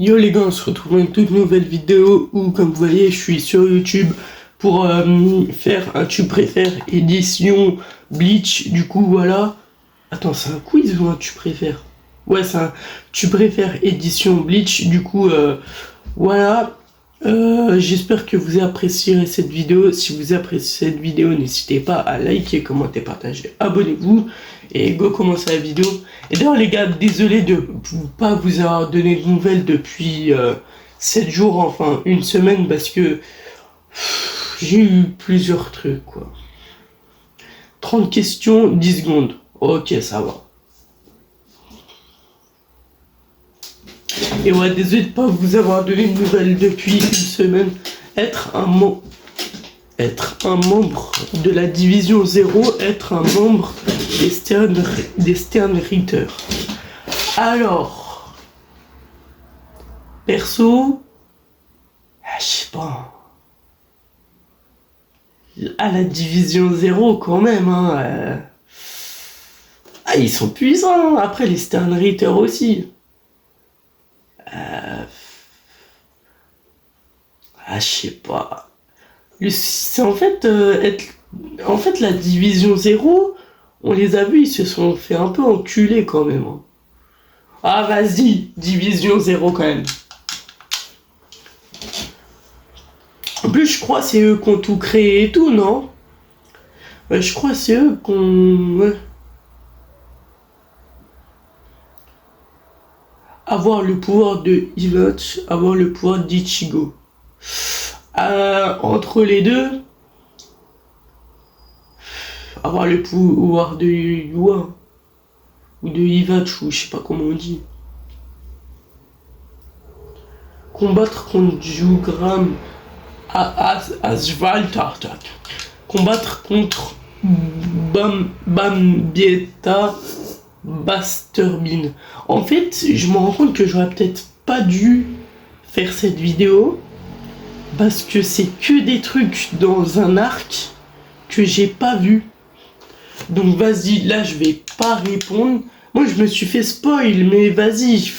Yo les gars, on se retrouve dans une toute nouvelle vidéo où, comme vous voyez, je suis sur YouTube pour faire un tu préfères édition Bleach. Du coup, voilà. Attends, c'est un quiz ou un tu préfères? Ouais, c'est un tu préfères édition Bleach. Du coup, voilà. J'espère que vous apprécierez cette vidéo. Si vous appréciez cette vidéo, n'hésitez pas à liker, commenter, partager, abonnez-vous et go commencer la vidéo. Et d'ailleurs les gars, désolé de pas vous avoir donné de nouvelles depuis 7 jours, enfin une semaine, parce que j'ai eu plusieurs trucs quoi. 30 questions, 10 secondes. Ok, ça va. Et ouais, désolé de pas vous avoir donné de nouvelles depuis une semaine. Être un membre de la division 0, être un membre des Stern Ritter. Alors, perso, je sais pas. À la division 0 quand même, hein. Ah, ils sont puissants. Après, les Stern Ritter aussi. Je sais pas. C'est en fait en fait la division 0, on les a vus, ils se sont fait un peu enculer quand même. Hein. Ah vas-y, division 0 quand même. En plus je crois c'est eux qui ont tout créé et tout, non? Ouais, je crois c'est eux qui ont... Ouais. Avoir le pouvoir de Hiloch, avoir le pouvoir d'Ichigo. Entre les deux, avoir le pouvoir de Yua ou de Hivachu, je sais pas comment on dit. Combattre contre Jugram Asvaltartak. Combattre contre Bambietta Basturbin. En fait, je me rends compte que j'aurais peut-être pas dû faire cette vidéo parce que c'est que des trucs dans un arc que j'ai pas vu. Donc vas-y, là je vais pas répondre. Moi je me suis fait spoil, mais vas-y.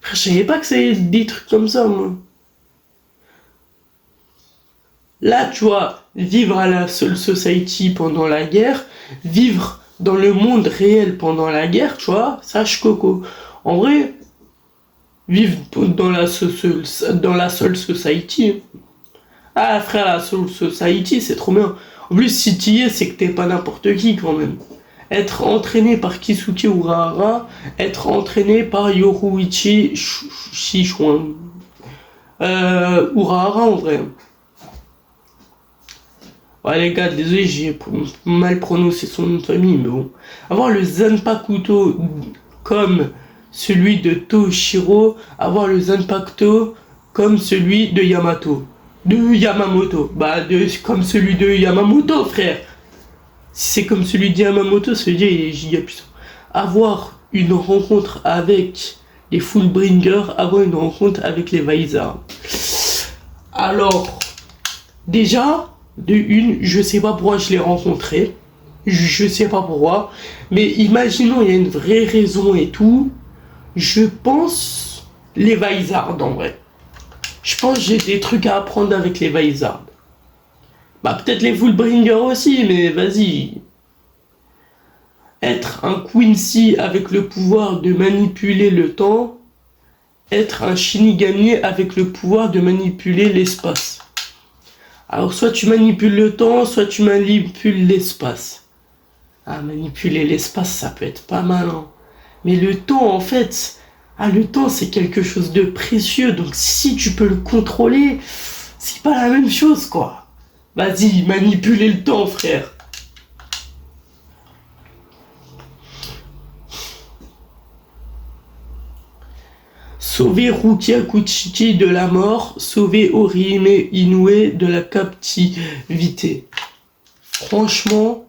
Je savais pas que c'était des trucs comme ça, moi. Là, tu vois, vivre à la Soul Society pendant la guerre, vivre dans le monde réel pendant la guerre, tu vois, sache coco. En vrai, vivre dans la Soul Society. Ah frère, la Soul Society, c'est trop bien. En plus, si t'y es, c'est que t'es pas n'importe qui quand même. Être entraîné par Kisuke Urahara, être entraîné par Yoruichi Shishuan. Urahara en vrai. Ouais les gars, désolé, j'ai mal prononcé son nom de famille, mais bon. Avoir le Zanpakuto comme celui de Toshiro, avoir le Zanpakuto comme celui de Yamato. De Yamamoto. Comme celui de Yamamoto, frère. Si c'est comme celui de Yamamoto, ça veut dire il est giga puissant. Avoir une rencontre avec les Fullbringers, avoir une rencontre avec les Vaisards. Alors, déjà, de une, je sais pas pourquoi je l'ai rencontré. Je sais pas pourquoi. Mais imaginons, il y a une vraie raison et tout. Je pense les Vaisards en vrai. Je pense que j'ai des trucs à apprendre avec les Vaisards. Peut-être les Fullbringers aussi, mais vas-y. Être un Quincy avec le pouvoir de manipuler le temps. Être un Shinigami avec le pouvoir de manipuler l'espace. Alors soit tu manipules le temps, soit tu manipules l'espace. Manipuler l'espace, ça peut être pas mal, hein. Mais le temps, en fait... le temps, c'est quelque chose de précieux. Donc si tu peux le contrôler, c'est pas la même chose, quoi. Vas-y, manipuler le temps, frère. Sauver Rukia Kuchiki de la mort, sauver Orihime Inoue de la captivité. Franchement,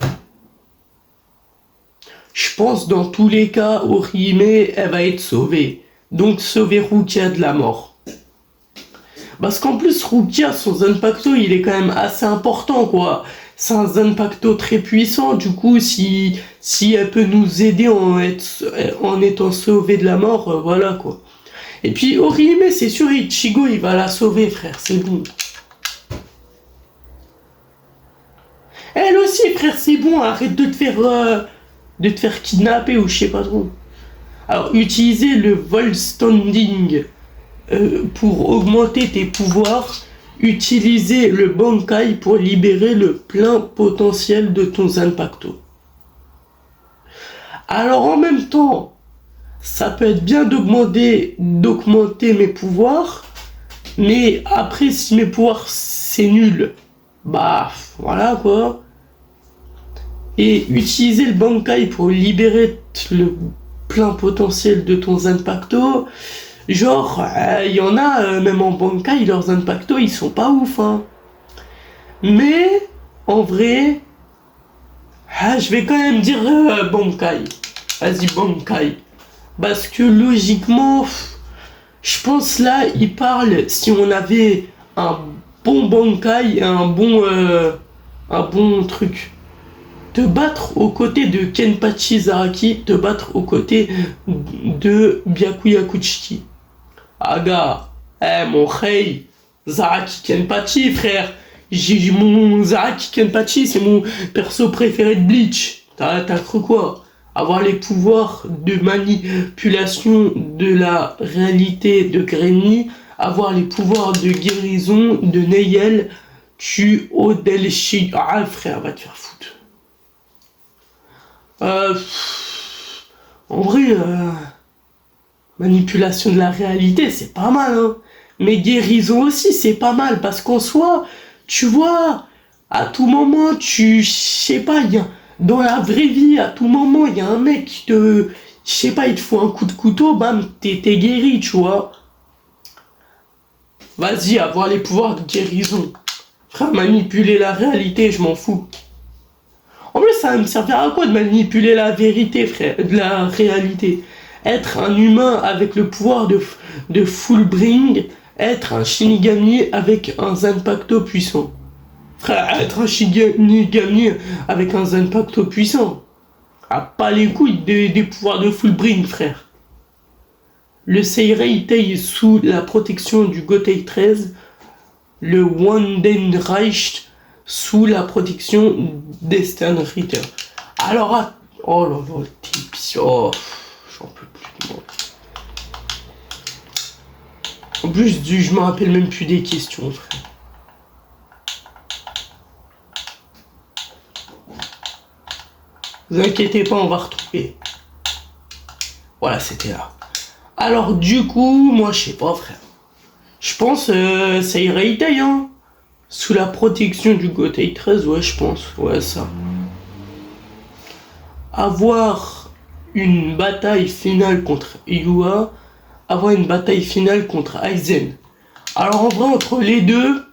je pense dans tous les cas, Orihime, elle va être sauvée. Donc sauver Rukia de la mort. Parce qu'en plus, Rukia, son Zanpakuto, il est quand même assez important, quoi. C'est un Zanpakuto très puissant, du coup, si elle peut nous aider en étant sauvée de la mort, voilà, quoi. Et puis Orihime, c'est sûr, Ichigo, il va la sauver, frère, c'est bon. Elle aussi, frère, c'est bon, arrête de te faire kidnapper ou je sais pas trop. Alors, utiliser le vol standing pour augmenter tes pouvoirs. Utiliser le Bankai pour libérer le plein potentiel de ton Zanpakuto. Alors, en même temps, ça peut être bien d'augmenter mes pouvoirs, mais après, si mes pouvoirs, c'est nul, bah, voilà, quoi. Et utiliser le Bankai pour libérer le plein potentiel de ton Zanpakuto, genre, il y en a, même en Bankai, leurs Zanpakuto, ils sont pas ouf, hein. Mais, en vrai, je vais quand même dire Bankai. Vas-y, Bankai. Parce que logiquement, je pense là, il parle, si on avait un bon Bankai, un bon truc. Te battre aux côtés de Kenpachi Zaraki, te battre aux côtés de Byakuya Kuchiki. Aga, mon rei, Zaraki Kenpachi, frère. J'ai mon Zaraki Kenpachi, c'est mon perso préféré de Bleach. T'as cru quoi? Avoir les pouvoirs de manipulation de la réalité de Granny, avoir les pouvoirs de guérison de Neyel, tu Odelshi. Ah, frère, va te faire foutre. En vrai, manipulation de la réalité, c'est pas mal, hein. Mais guérison aussi, c'est pas mal, parce qu'en soi, tu vois, à tout moment, je sais pas, dans la vraie vie, à tout moment, il y a un mec qui je sais pas, il te faut un coup de couteau, bam, t'es guéri, tu vois. Vas-y, avoir les pouvoirs de guérison. Frère, manipuler la réalité, je m'en fous. En plus, ça va me servir à quoi de manipuler la vérité, frère, de la réalité? Être un humain avec le pouvoir de Fullbring, être un Shinigami avec un Zanpakuto puissant. Frère, être un Shinigami avec un Zanpakuto puissant. Ah, pas les couilles des pouvoirs de Fullbring, frère. Le Seirei Tei sous la protection du Gotei 13, le Wandenreich sous la protection d'Eastern Ritter. Alors, oh là là, le tips, oh, j'en peux plus de moi. En plus, je me rappelle même plus des questions, frère. Vous inquiétez pas, on va retrouver. Voilà, c'était là. Alors, du coup, moi, je sais pas, frère. Je pense ça irait Itei, hein. Sous la protection du Gotei 13, ouais, je pense. Ouais, ça. Avoir une bataille finale contre Yua, avoir une bataille finale contre Aizen. Alors, en vrai, entre les deux,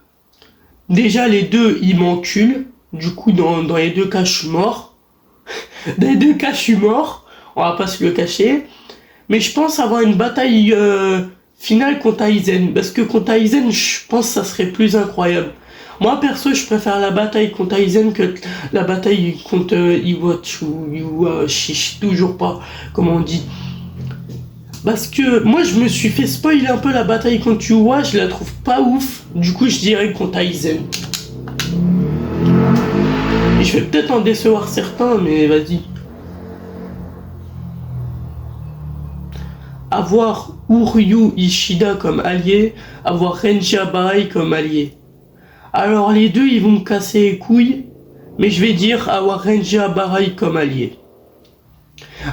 déjà, les deux, ils m'enculent. Du coup, dans les deux cas, je suis mort. Dans les deux cas, je suis mort. On va pas se le cacher. Mais je pense avoir une bataille finale contre Aizen. Parce que contre Aizen, je pense que ça serait plus incroyable. Moi, perso, je préfère la bataille contre Aizen que la bataille contre Iwatch ou Yua. Je sais toujours pas comment on dit. Parce que moi, je me suis fait spoiler un peu la bataille contre Yua. Je la trouve pas ouf. Du coup, je dirais contre Aizen. Et je vais peut-être en décevoir certains, mais vas-y. Avoir Uryu Ishida comme allié, avoir Renji Abarai comme allié. Alors les deux, ils vont me casser les couilles, mais je vais dire avoir Renji Abarai comme allié.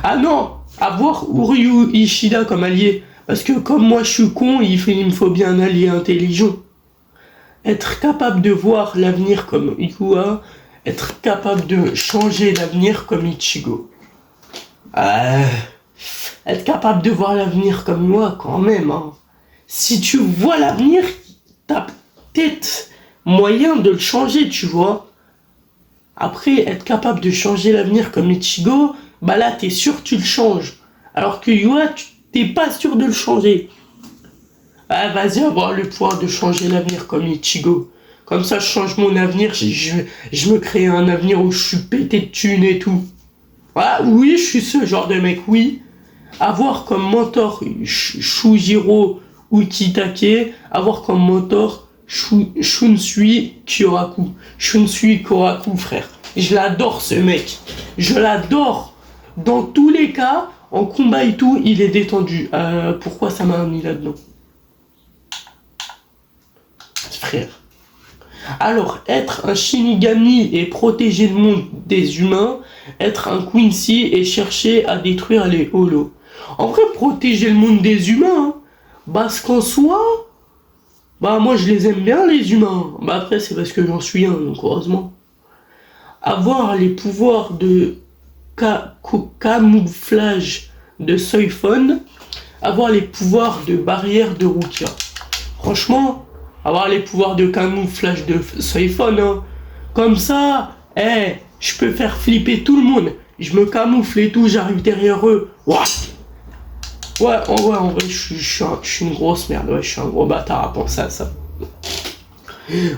Ah non, avoir Uryu Ishida comme allié, parce que comme moi je suis con, il me faut bien un allié intelligent. Être capable de voir l'avenir comme Yua, être capable de changer l'avenir comme Ichigo. Être capable de voir l'avenir comme moi, quand même, hein. Si tu vois l'avenir, t'as peut-être moyen de le changer, tu vois. Après, être capable de changer l'avenir comme Ichigo, bah là, t'es sûr que tu le changes. Alors que Yua, t'es pas sûr de le changer. Ah, vas-y, avoir le pouvoir de changer l'avenir comme Ichigo. Comme ça, je change mon avenir, je me crée un avenir où je suis pété de thunes et tout. Ah, oui, je suis ce genre de mec, oui. avoir comme mentor Shujiro Ukitake, avoir comme mentor Shunsui Kyoraku. Shunsui Kyoraku, frère. Je l'adore, ce mec. Je l'adore. Dans tous les cas, en combat et tout, il est détendu. Pourquoi ça m'a mis là-dedans? Frère. Alors, être un Shinigami et protéger le monde des humains, être un Quincy et chercher à détruire les holos. En vrai, protéger le monde des humains, parce qu'en soi, moi je les aime bien les humains. Après, c'est parce que j'en suis un, donc heureusement. Avoir les pouvoirs de camouflage de Soifon, avoir les pouvoirs de barrière de Rukia. Franchement, avoir les pouvoirs de camouflage de Soifon, hein. Comme ça, je peux faire flipper tout le monde. Je me camoufle et tout, j'arrive derrière eux. Ouah. Ouais, en vrai, je suis une grosse merde. Ouais, je suis un gros bâtard à penser à ça.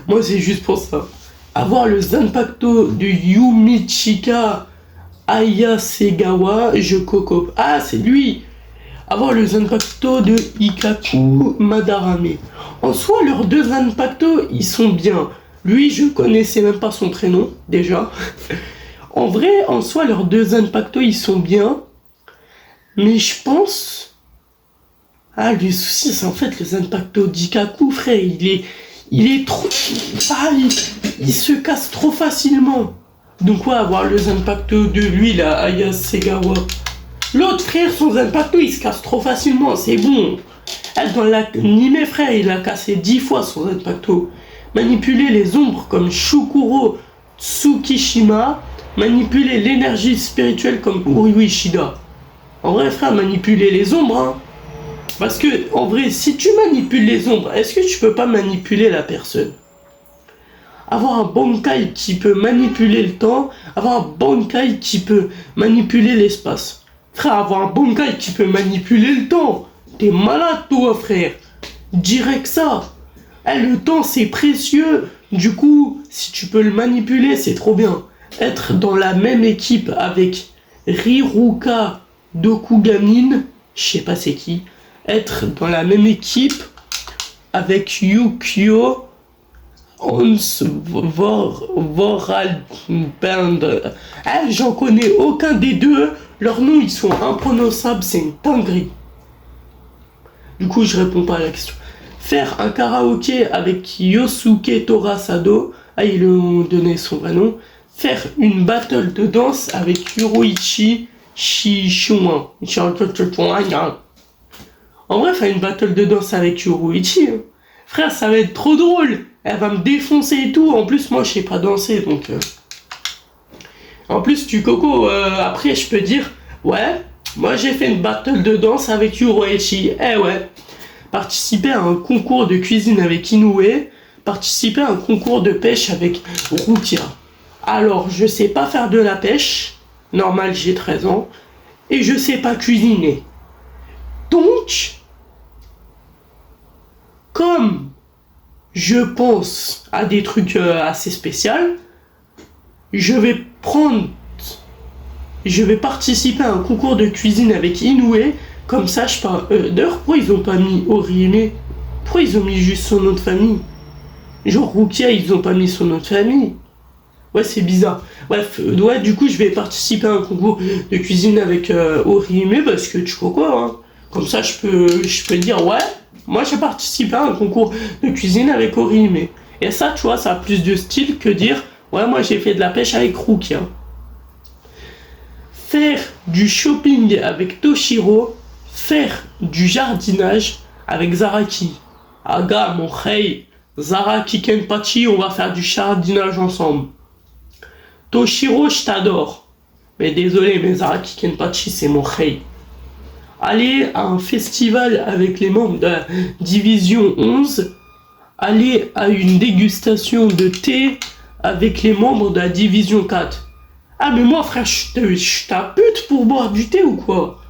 Moi, c'est juste pour ça. Avoir le Zanpakuto de Yumichika Ayasegawa, je coco. Ah, c'est lui. Avoir le Zanpakuto de Ikaku Madarame. En soi, leurs deux Zanpakuto, ils sont bien. Lui, je connaissais même pas son prénom, déjà. En vrai, en soi, leurs deux Zanpakuto, ils sont bien. Mais je pense... le souci, c'est en fait le Zanpakuto d'Ikaku, frère. Il est trop... il se casse trop facilement. Donc, ouais, avoir le Zanpakuto de lui, là, Ayasegawa. L'autre frère, son Zanpakuto, il se casse trop facilement, c'est bon. Dans l'anime, frère, il a cassé 10 fois son Zanpakuto. Manipuler les ombres comme Shukuro Tsukishima. Manipuler l'énergie spirituelle comme Uriyu Ishida. En vrai, frère, manipuler les ombres, hein. Parce que, en vrai, si tu manipules les ombres, est-ce que tu peux pas manipuler la personne? Avoir un Bankai qui peut manipuler le temps, avoir un Bankai qui peut manipuler l'espace. Frère, avoir un Bankai qui peut manipuler le temps. T'es malade, toi, frère. Direct ça. Le temps, c'est précieux. Du coup, si tu peux le manipuler, c'est trop bien. Être dans la même équipe avec Riruka Dokugamin, je sais pas c'est qui. Être dans la même équipe avec Yukio Voralband. J'en connais aucun des deux. Leurs noms, ils sont imprononçables, c'est une dinguerie. Du coup, je réponds pas à la question. Faire un karaoké avec Yosuke Torasado. Ils lui ont donné son vrai nom. Faire une battle de danse avec Yuroichi Shishuan. En vrai, faire une battle de danse avec Yuroichi, hein. Frère, ça va être trop drôle. Elle va me défoncer et tout. En plus, moi, je sais pas danser, donc... En plus, tu coco, après, je peux dire... Ouais, moi, j'ai fait une battle de danse avec Yuroichi. Ouais. Participer à un concours de cuisine avec Inoue. Participer à un concours de pêche avec Rukia. Alors, je sais pas faire de la pêche. Normal, j'ai 13 ans. Et je sais pas cuisiner. Donc... Comme je pense à des trucs assez spéciaux, je vais participer à un concours de cuisine avec Inoue. Comme ça, je parle. D'ailleurs, pourquoi ils ont pas mis Orihime? Pourquoi ils ont mis juste son nom de famille? Genre Rukia, ils ont pas mis son nom de famille. Ouais, c'est bizarre. Bref, ouais, du coup, je vais participer à un concours de cuisine avec Orihime parce que tu vois quoi, hein. Comme ça, je peux dire, ouais, moi j'ai participé à un concours de cuisine avec Orihime. Et ça, tu vois, ça a plus de style que dire, ouais, moi j'ai fait de la pêche avec Rukia. Faire du shopping avec Toshiro, faire du jardinage avec Zaraki. Aga, mon rei, Zaraki Kenpachi, on va faire du jardinage ensemble. Toshiro, je t'adore. Mais désolé, mais Zaraki Kenpachi, c'est mon rei. Aller à un festival avec les membres de la division 11, aller à une dégustation de thé avec les membres de la division 4. Ah mais moi frère, je ta pute pour boire du thé ou quoi?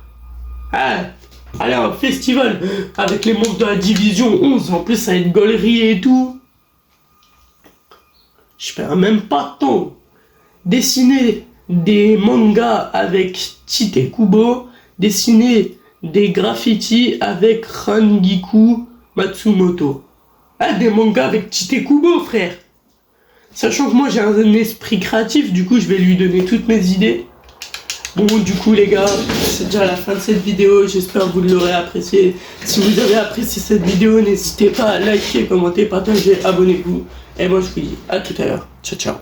Aller à un festival avec les membres de la division 11, en plus ça va être gaulerie et tout. Je perds même pas de temps. Dessiner des mangas avec Tite Kubo, dessiner des graffitis avec Rangiku Matsumoto. Ah, des mangas avec Tite Kubo, frère. Sachant que moi j'ai un esprit créatif, du coup je vais lui donner toutes mes idées. Bon, du coup les gars, c'est déjà la fin de cette vidéo, j'espère que vous l'aurez apprécié. Si vous avez apprécié cette vidéo, n'hésitez pas à liker, commenter, partager, abonnez-vous. Et moi je vous dis à tout à l'heure, ciao ciao.